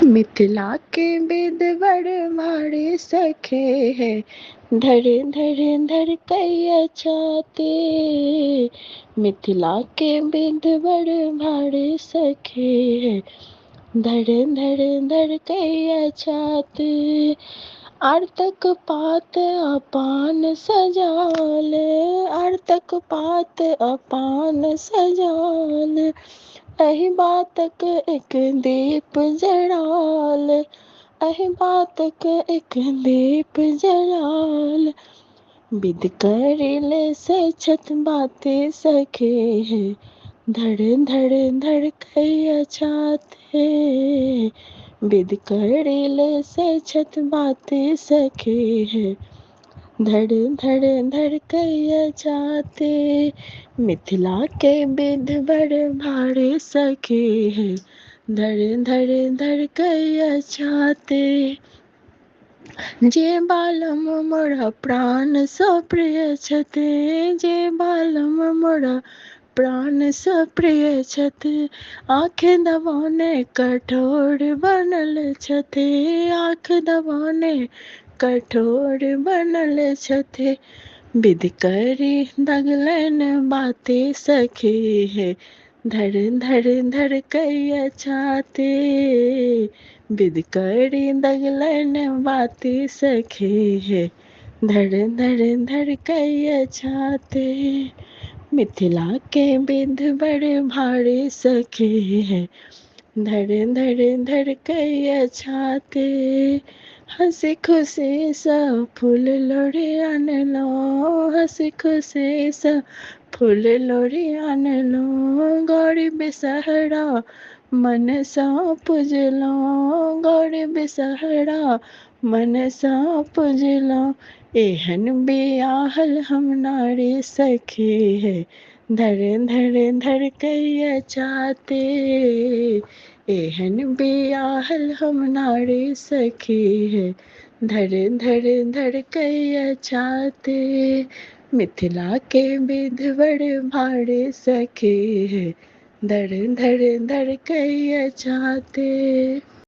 मिथिला के वेद बड़वाड़े सखे है, धर धर धर कैया चाते। मिथिला के वेद बड़वाड़े सखे है, धर धर धर कैया चाते। आर्तक पात अपान सजाल, आर्तक पात अपान सजाल। अहि बातक एक दीप जड़ाल, अहि बातक एक दीप जड़ाल। विद करिल से छत बाते सखे है, धड़ धड़ धड़ कैया चाते। विद करिल से छत बाते सखे है, धड़ धड़ धड़ कैया चाते। मिथिला के विध बड़ भाड़े सखे है, धड़ धड़ धड़ कैया चाते। जे बालम मोरा प्राण स प्रिय छते, जे बालम मोरा प्राण स प्रिय छते। आँख दबाने कठोर बनल छते, आँख दबाने कठोर बनल छते। विधि करी दगलन बाते सखे है, धड़ धड़ धड़ कैया चाते। विधि करी दगलन बाते सखे है, धड़ धड़ धड़ कैया चाते। मिथिला के विध बड़े भाड़े सखे है, धड़ धड़ धड़ कैया चाते। हंसी खुशी सब फूल लोड़ी आनलो, हंसी खुशी सब फूल लोड़ी आनलो। गौरी बिसहरा मन सा पूजलो, गौरी बिसहरा मन सा पूजलो। एहन बियाहल हम नारी सखे है, धड़ धड़ धड़ कैया चाते। एहन बियाहल हम नारी सखे है, धड़ धड़ धड़ कैया चाते। मिथिला के विध बड़ भाड़े सखे है, धड़ धड़ धड़ कैया चाते।